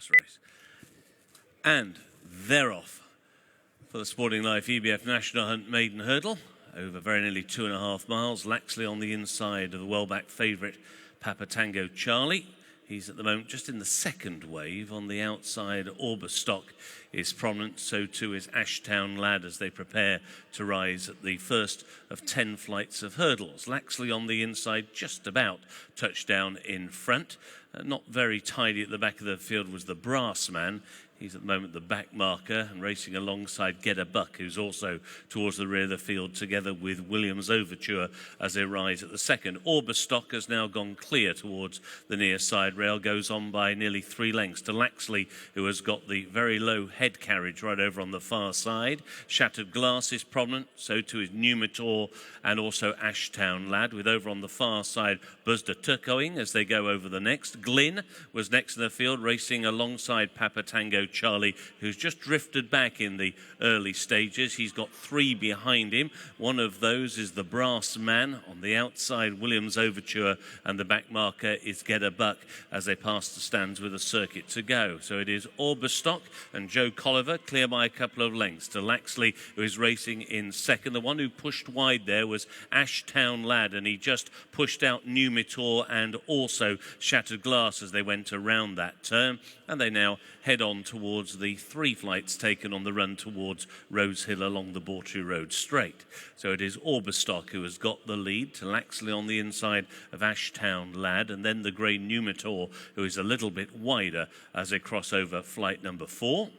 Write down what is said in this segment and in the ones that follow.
this race. And they're off for the Sporting Life EBF National Hunt Maiden Hurdle over very nearly 2.5 miles. Laxley on the inside of the well-backed favourite Papa Tango Charlie. He's at the moment just in the second wave. On the outside, Orberstock is prominent. So too is Ashtown Lad as they prepare to rise at the first of 10 flights of hurdles. Laxley on the inside, just about touchdown in front. Not very tidy at the back of the field was the Brass Man. He's at the moment the back marker and racing alongside Get a Buck, who's also towards the rear of the field, together with Williams Overture as they rise at the second. Orberstock has now gone clear towards the near side rail, goes on by nearly 3 lengths to Laxley, who has got the very low head carriage right over on the far side. Shattered Glass is prominent, so too is Numitor and also Ashtown Lad, with over on the far side Buzda Turcoing as they go over the next. Glynn was next in the field, racing alongside Papa Tango Charlie, who's just drifted back in the early stages. He's got 3 behind him. One of those is the Brass Man. On the outside, Williams Overture, and the back marker is Get a Buck as they pass the stands with a circuit to go. So it is Orberstock and Joe Colliver clear by a couple of lengths to Laxley, who is racing in second. The one who pushed wide there was Ashtown Lad, and he just pushed out Numitor and also Shattered Glass as they went around that turn. And they now head on towards the 3 flights taken on the run towards Rose Hill along the Bawtry Road straight. So it is Orberstock who has got the lead, to Laxley on the inside of Ashtown Lad, and then the grey Numitor, who is a little bit wider as they cross over flight number 4.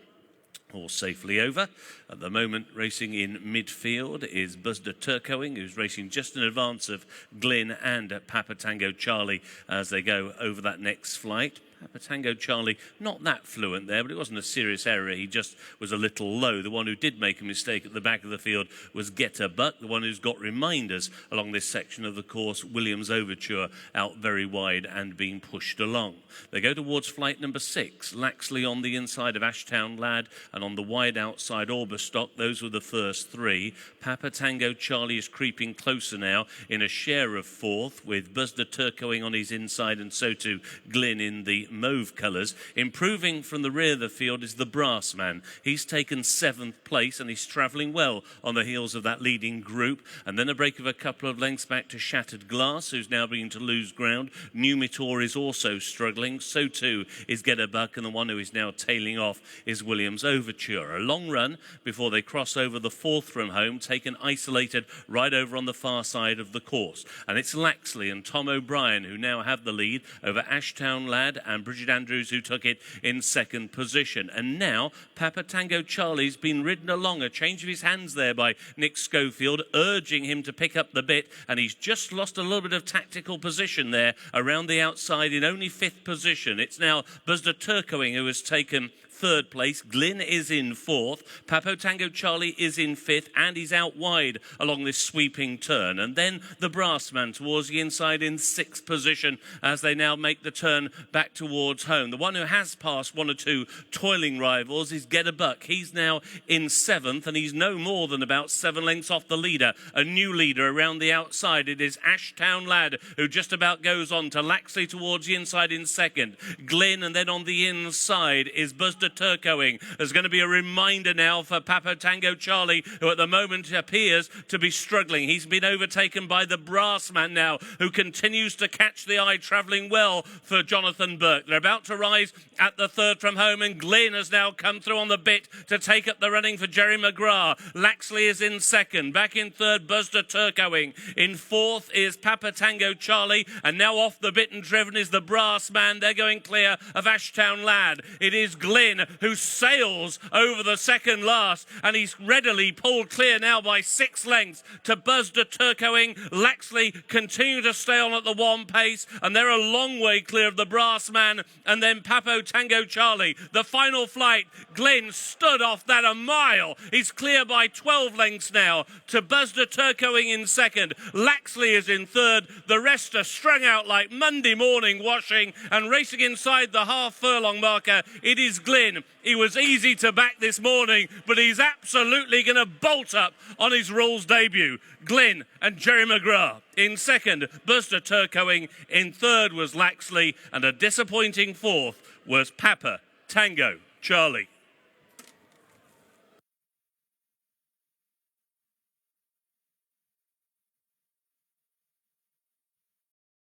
All safely over. At the moment, racing in midfield is Buzda Turcoing, who's racing just in advance of Glynn and Papa Tango Charlie as they go over that next flight. Papa Tango Charlie, not that fluent there, but it wasn't a serious error. He just was a little low. The one who did make a mistake at the back of the field was Get a Buck, the one who's got reminders along this section of the course. Williams Overture out very wide and being pushed along. They go towards flight number 6. Laxley on the inside of Ashtown Lad, and on the wide outside Orberstock. Those were the first 3. Papa Tango Charlie is creeping closer now in a share of 4th, with Buzda Turcoing on his inside, and so too Glynn in the mauve colours. Improving from the rear of the field is the Brass Man. He's taken 7th place and he's travelling well on the heels of that leading group. And then a break of a couple of lengths back to Shattered Glass, who's now beginning to lose ground. Numitor is also struggling. So too is Get a Buck, and the one who is now tailing off is Williams Overture. A long run before they cross over the 4th from home, taken isolated right over on the far side of the course. And it's Laxley and Tom O'Brien who now have the lead over Ashtown Lad and Bridget Andrews, who took it in second position. And now Papa Tango Charlie's been ridden along, a change of his hands there by Nick Schofield, urging him to pick up the bit, and he's just lost a little bit of tactical position there around the outside in only 5th position. It's now Buzda Turcoing who has taken 3rd place. Glynn is in 4th. Papa Tango Charlie is in 5th, and he's out wide along this sweeping turn. And then the Brass Man towards the inside in 6th position as they now make the turn back towards home. The one who has passed 1 or 2 toiling rivals is Get a Buck. He's now in 7th, and he's no more than about 7 lengths off the leader. A new leader around the outside. It is Ashtown Lad who just about goes on to Laxley towards the inside in 2nd. Glynn, and then on the inside is Buzda Turcoing. There's going to be a reminder now for Papa Tango Charlie, who at the moment appears to be struggling. He's been overtaken by the Brass Man now, who continues to catch the eye, travelling well for Jonathan Burke. They're about to rise at the 3rd from home, and Glynn has now come through on the bit to take up the running for Jerry McGrath. Laxley is in 2nd. Back in 3rd, Buzda Turcoing. In 4th is Papa Tango Charlie, and now off the bit and driven is the Brass Man. They're going clear of Ashtown Lad. It is Glynn who sails over the second last, and he's readily pulled clear now by 6 lengths to Buzda Turcoing. Laxley continue to stay on at the 1 pace, and they're a long way clear of the Brass Man and then Papa Tango Charlie. The final flight, Glynn stood off that a mile. He's clear by 12 lengths now to Buzda Turcoing in 2nd. Laxley is in 3rd. The rest are strung out like Monday morning washing, and racing inside the half furlong marker, it is Glynn. He was easy to back this morning, but he's absolutely going to bolt up on his rules debut. Glynn and Jerry McGrath in 2nd, Buzda Turcoing in 3rd was Laxley, and a disappointing 4th was Papa Tango, Charlie.